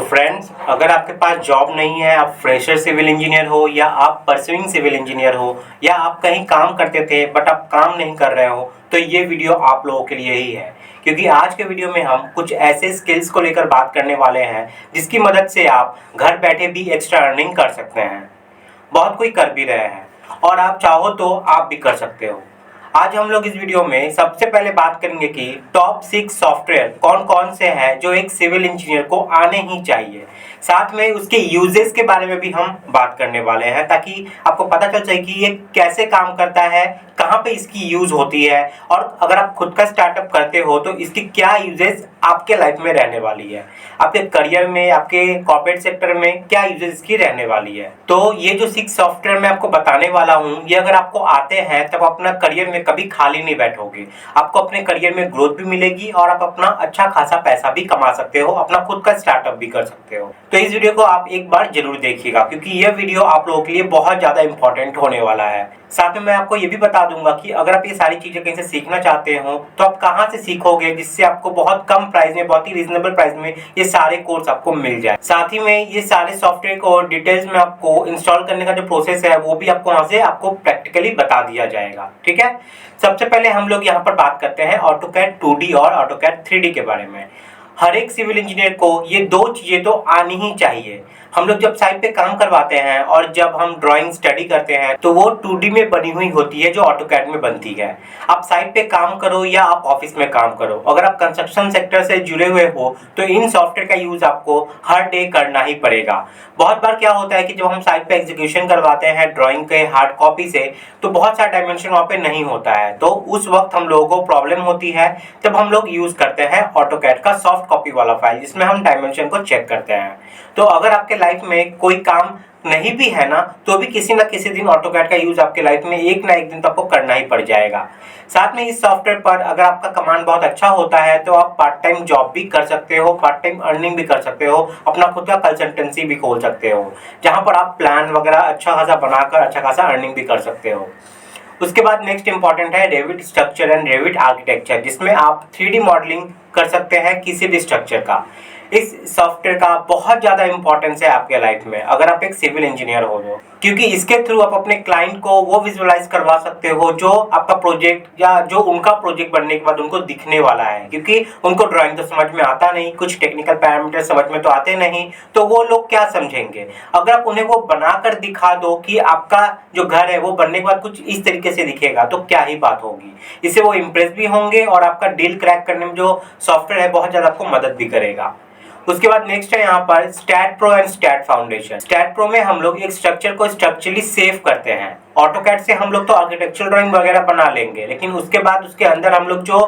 Friends, अगर आपके पास job नहीं है, आप फ्रेशर सिविल इंजीनियर हो या आप परस्यूइंग सिविल इंजीनियर हो या आप कहीं काम करते थे बट आप काम नहीं कर रहे हो, तो ये वीडियो आप लोगों के लिए ही है। क्योंकि आज के वीडियो में हम कुछ ऐसे स्किल्स को लेकर बात करने वाले हैं जिसकी मदद से आप घर बैठे भी एक्स्ट्रा अर्निंग कर सकते हैं। बहुत कोई कर भी रहे हैं और आप चाहो तो आप भी कर सकते हो। आज हम लोग इस वीडियो में सबसे पहले बात करेंगे कि टॉप 6 सॉफ्टवेयर कौन कौन से हैं जो एक सिविल इंजीनियर को आने ही चाहिए। साथ में उसके यूजेस के बारे में भी हम बात करने वाले हैं ताकि आपको पता चल जाए कि ये कैसे काम करता है, कहाँ पे इसकी यूज होती है और अगर आप खुद का स्टार्टअप करते हो तो इसकी क्या यूजेस आपके लाइफ में रहने वाली है, आपके करियर में, आपके कॉर्पोरेट सेक्टर में क्या यूजेस इसकी रहने वाली है। तो ये जो 6 सॉफ्टवेयर मैं आपको बताने वाला हूँ, ये अगर आपको आते हैं तब अपना करियर में कभी खाली नहीं बैठोगे। आपको अपने करियर में ग्रोथ भी मिलेगी और आप अपना अच्छा खासा पैसा भी कमा सकते हो, अपना खुद का स्टार्टअप भी कर सकते हो। तो इस वीडियो को आप एक बार जरूर देखिएगा क्योंकि यह वीडियो आप लोगों के लिए बहुत ज्यादा इंपॉर्टेंट होने वाला है। साथ में मैं आपको ये भी बता दूंगा कि अगर आप ये सारी चीजें कहीं से सीखना चाहते हो तो आप कहाँ से सीखोगे जिससे आपको बहुत कम प्राइस में, बहुत ही रीजनेबल प्राइस में ये सारे कोर्स आपको मिल जाए। साथ ही में ये सारे सॉफ्टवेयर को डिटेल्स में आपको इंस्टॉल करने का जो प्रोसेस है वो भी आपको वहां से आपको प्रैक्टिकली बता दिया जाएगा। ठीक है, सबसे पहले हम लोग यहाँ पर बात करते हैं ऑटोकैड 2D और ऑटोकैड 3D के बारे में। हर एक सिविल इंजीनियर को ये दो चीजें तो आनी ही चाहिए। हम लोग जब साइट पे काम करवाते हैं और जब हम ड्राइंग स्टडी करते हैं तो वो 2D में बनी हुई होती है जो ऑटोकैड में बनती है। आप साइट पे काम करो या आप ऑफिस में काम करो, अगर आप कंस्ट्रक्शन सेक्टर से जुड़े हुए हो तो इन सॉफ्टवेयर का यूज आपको हर डे करना ही पड़ेगा। बहुत बार क्या होता है कि जब हम साइट पे एग्जीक्यूशन करवाते हैं ड्राइंग के हार्ड कॉपी से तो बहुत सारा डायमेंशन वहाँ पे नहीं होता है, तो उस वक्त हम लोगों को प्रॉब्लम होती है जब हम लोग यूज करते हैं ऑटोकैड का सॉफ्ट कॉपी वाला फाइल जिसमें हम डायमेंशन को चेक करते हैं। तो अगर आपके लाइफ में कोई काम नहीं भी है ना तो भी किसी ना किसी दिन ऑटोकैड का यूज आपके लाइफ में एक ना एक दिन तो आपको करना ही पड़ जाएगा। साथ में इस सॉफ्टवेयर पर अगर आपका कमांड बहुत अच्छा होता है तो आप पार्ट टाइम जॉब भी कर सकते हो, पार्ट टाइम अर्निंग भी कर सकते हो, अपना खुद का कंसल्टेंसी भी खोल सकते हो जहां पर आप प्लान वगैरह अच्छा खासा बनाकर अच्छा खासा अर्निंग भी कर सकते हो। उसके बाद नेक्स्ट इंपॉर्टेंट है Revit structure and Revit architecture, जिसमें आप 3D मॉडलिंग कर सकते हैं किसी भी स्ट्रक्चर का। इस सॉफ्टवेयर का बहुत ज़्यादा इंपॉर्टेंस है आपके लाइफ में अगर आप एक सिविल इंजीनियर हो तो, क्योंकि इसके थ्रू आप अपने क्लाइंट को वो विजुअलाइज करवा सकते हो जो आपका प्रोजेक्ट या जो उनका प्रोजेक्ट बनने के बाद उनको दिखने वाला है। क्योंकि उनको ड्राइंग तो समझ में आता नहीं, कुछ टेक्निकल पैरामीटर समझ में तो आते नहीं, तो वो लोग क्या समझेंगे। अगर आप उन्हें वो बनाकर दिखा दो कि आपका जो घर है वो बनने के बाद कुछ इस तरीके से दिखेगा तो क्या ही बात होगी। इससे वो इम्प्रेस भी होंगे और आपका डील क्रैक करने में जो सॉफ्टवेयर है बहुत ज़्यादा आपको मदद भी करेगा। उसके बाद नेक्स्ट है यहाँ पर stat pro and stat foundation. Stat pro में हम लोग एक स्ट्रक्चर को स्ट्रक्चरली सेव करते हैं। ऑटोकैड से हम लोग तो आर्किटेक्चरल ड्राइंग वगैरह बना लेंगे, लेकिन उसके बाद उसके अंदर हम लोग जो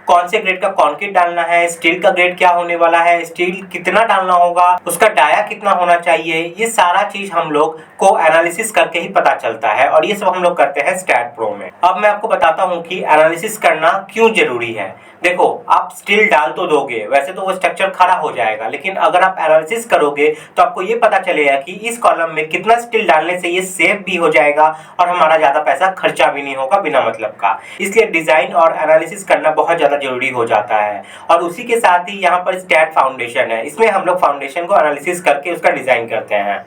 कौन से ग्रेड का कंक्रीट डालना है, स्टील का ग्रेड क्या होने वाला है, स्टील कितना डालना होगा, उसका डाया कितना होना चाहिए, ये सारा चीज हम लोग को एनालिसिस करके ही पता चलता है और ये सब हम लोग करते हैं स्टैट प्रो में। अब मैं आपको बताता हूँ कि एनालिसिस करना क्यों जरूरी है। देखो, आप स्टील डाल तो दोगे, वैसे तो वो स्ट्रक्चर खड़ा हो जाएगा, लेकिन अगर आप एनालिसिस करोगे तो आपको ये पता चलेगा कि इस कॉलम में कितना स्टील डालने से ये सेफ भी हो जाएगा और हमारा ज्यादा पैसा खर्चा भी नहीं होगा बिना मतलब का। इसलिए डिजाइन और एनालिसिस करना बहुत ज्यादा जरूरी हो जाता है। और उसी के साथ ही यहाँ पर स्टैट फाउंडेशन है, इसमें हम लोग फाउंडेशन को एनालिसिस करके उसका डिजाइन करते हैं।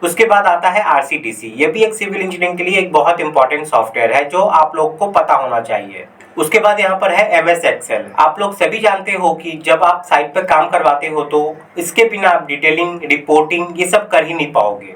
उसके बाद आता है RCTC, ये भी एक सिविल इंजीनियरिंग के लिए एक बहुत इंपॉर्टेंट सॉफ्टवेयर है जो आप लोग को पता होना चाहिए। उसके बाद यहाँ पर है MS Excel। आप लोग सभी जानते हो कि जब आप साइट पर काम करवाते हो तो इसके बिना आप डिटेलिंग, रिपोर्टिंग ये सब कर ही नहीं पाओगे।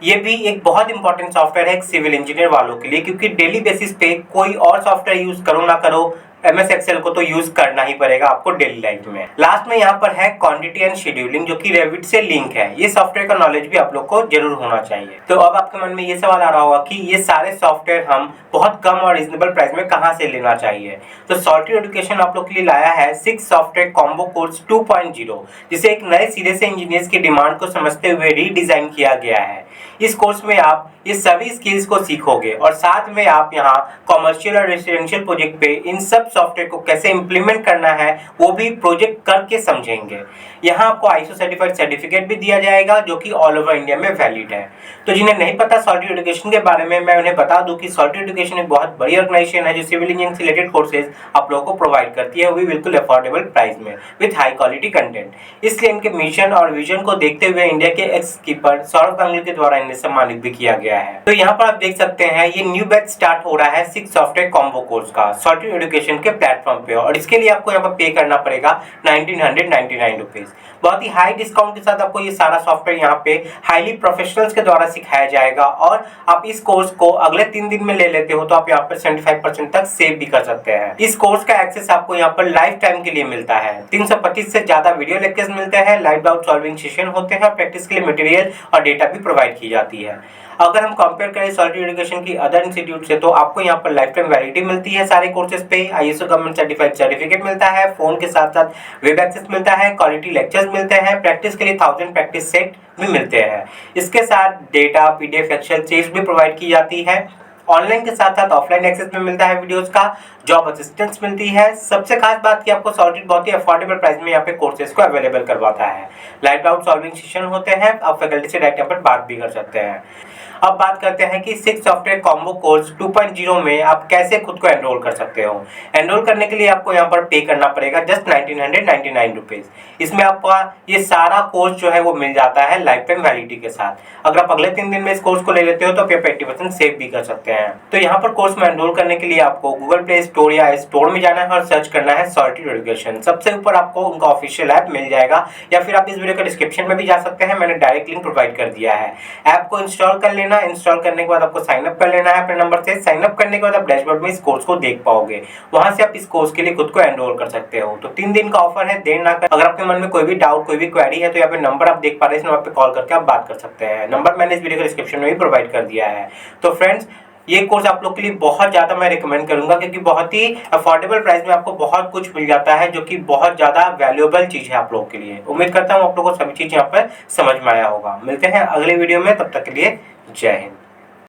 ये भी एक बहुत इंपॉर्टेंट सॉफ्टवेयर है एक सिविल इंजीनियर वालों के लिए, क्योंकि डेली बेसिस पे कोई और सॉफ्टवेयर यूज करो ना करो, MS Excel को तो यूज करना ही पड़ेगा आपको डेली लाइफ में। लास्ट में यहाँ पर है क्वांटिटी एंड शेड्यूलिंग जो कि रेविट से लिंक है। ये सॉफ्टवेयर का नॉलेज भी आप लोग को जरूर होना चाहिए। तो अब आपके मन में ये सवाल आ रहा होगा कि ये सारे सॉफ्टवेयर हम बहुत कम और रीजनेबल प्राइस में कहाँ से लेना चाहिए। तो सॉल्टी एजुकेशन आप लोग के लिए लाया है 6 सॉफ्टवेयर कॉम्बो कोर्स 2.0, जिसे एक नए सिरे से इंजीनियर्स की डिमांड को समझते हुए रीडिजाइन किया गया है। इस कोर्स में आप ये सभी स्किल्स को सीखोगे और साथ में आप यहाँ कॉमर्शियल और रेसिडेंशियल प्रोजेक्ट पे इन सब सॉफ्टवेयर को कैसे इंप्लीमेंट करना है वो भी प्रोजेक्ट करके समझेंगे। यहाँ आपको ISO सर्टिफाइड सर्टिफिकेट भी दिया जाएगा जो कि ऑल ओवर इंडिया में वैलिड है। तो जिन्हें नहीं पता सॉलिड एजुकेशन के बारे में, मैं उन्हें बता दूं कि सॉलिड एजुकेशन एक बहुत बड़ी ऑर्गेनाइजेशन है जो सिविल इंजीनियरिंग से रिलेटेड कोर्सेज आप लोगों को प्रोवाइड करती है, वो भी बिल्कुल अफोर्डेबल प्राइस में विद हाई क्वालिटी कंटेंट। इसलिए इनके मिशन और विजन को देखते हुए इंडिया के एक्स कीपर सौरभ गांगुली के द्वारा इन्हें सम्मानित भी किया गया है। तो यहाँ पर आप देख सकते हैं ये न्यू बैच स्टार्ट हो रहा है 6 सॉफ्टवेयर कॉम्बो कोर्स का सॉलिड एजुकेशन के प्लेटफॉर्म पे, और इसके लिए आपको यहाँ पर पे करना पड़ेगा 1999 रुपीज। बहुत ही हाई डिस्काउंट के साथ आपको ये सारा सॉफ्टवेयर यहाँ पे हाईली प्रोफेशनल्स के द्वारा सिखाया जाएगा, और आप इस कोर्स को अगले 3 दिन में ले लेते हो तो आप यहाँ पर 75% तक सेव भी कर सकते हैं। इस कोर्स का एक्सेस आपको यहाँ पर लाइफ टाइम के लिए मिलता है। 325 से ज्यादा वीडियो लेक्चर्स मिलते हैं, लाइव डाउट सॉल्विंग सेशन होते हैं, प्रैक्टिस के लिए मटेरियल और डेटा भी प्रोवाइड की जाती है। अगर हम कंपेयर करें सॉलिड एजुकेशन की अदर इंस्टीट्यूट से तो आपको यहाँ पर लाइफ टाइम वैलिडिटी मिलती है सारे कोर्सेज पे, ISO गवर्नमेंट सर्टिफाइड सर्टिफिकेट मिलता है, फोन के साथ साथ वेब एक्सेस मिलता है, क्वालिटी लेक्चर्स मिलते हैं, प्रैक्टिस के लिए 1000 प्रैक्टिस सेट भी मिलते हैं। इसके साथ डेटा, PDF, एक्सेल शीट्स भी प्रोवाइड की जाती है। ऑनलाइन के साथ साथ ऑफलाइन एक्सेस में मिलता है वीडियोस का, जॉब असिस्टेंस मिलती है। सबसे खास बात कि आपको सॉलिड बहुत ही अफोर्डेबल प्राइस में यहाँ पे कोर्सेज को अवेलेबल करवाता है। लाइव डाउट सॉल्विंग सेशन होते हैं, आप फैकल्टी से डायरेक्ट यहाँ पर बात भी कर सकते हैं। अब बात करते हैं कि 6 सॉफ्टवेयर कॉम्बो कोर्स 2.0 में आप कैसे खुद को एनरोल कर सकते हो। एनरोल करने के लिए आपको यहाँ पर पे करना पड़ेगा जस्ट 1999 रुपीज। इसमें आपका ये सारा कोर्स जो है वो मिल जाता है लाइफ टाइम वैलिडिटी के साथ। अगर आप अगले 3 दिन में इस कोर्स को ले लेते हो तो आप 80% सेव भी कर सकते हैं। तो यहाँ पर कोर्स में एनरोल करने के लिए आपको गूगल प्ले स्टोर या स्टोर में जाना है और सर्च करना है सॉलिड एजुकेशन। सबसे ऊपर आपको उनका ऑफिशियल ऐप मिल जाएगा, या फिर आप इस वीडियो का डिस्क्रिप्शन में भी जा सकते हैं, मैंने डायरेक्ट लिंक प्रोवाइड कर दिया है। ऐप को इंस्टॉल कर लेना, इंस्टॉल करने के बाद आपको साइन अप कर लेना है अपने नंबर से। साइन अप करने के बाद आप डैशबोर्ड में इस कोर्स को देख पाओगे, वहां से आप इस कोर्स के लिए खुद को एनरोल कर सकते हो। तो 3 दिन का ऑफर है, देर ना कर। अगर आपके मन में कोई भी डाउट, कोई भी क्वेरी है तो यहाँ पे नंबर आप देख पा रहे हैं, इस नंबर पे कॉल करके आप बात कर सकते हैं। नंबर मैंने इस वीडियो के डिस्क्रिप्शन में भी प्रोवाइड कर दिया है। तो फ्रेंड्स, ये कोर्स आप लोग के लिए बहुत ज़्यादा मैं रिकमेंड करूंगा, क्योंकि बहुत ही अफोर्डेबल प्राइस में आपको बहुत कुछ मिल जाता है, जो कि बहुत ज़्यादा वैल्यूएबल चीज़ है आप लोगों के लिए। उम्मीद करता हूँ आप लोगों को सभी चीज़ यहाँ पर समझ में आया होगा। मिलते हैं अगले वीडियो में, तब तक के लिए जय हिंद।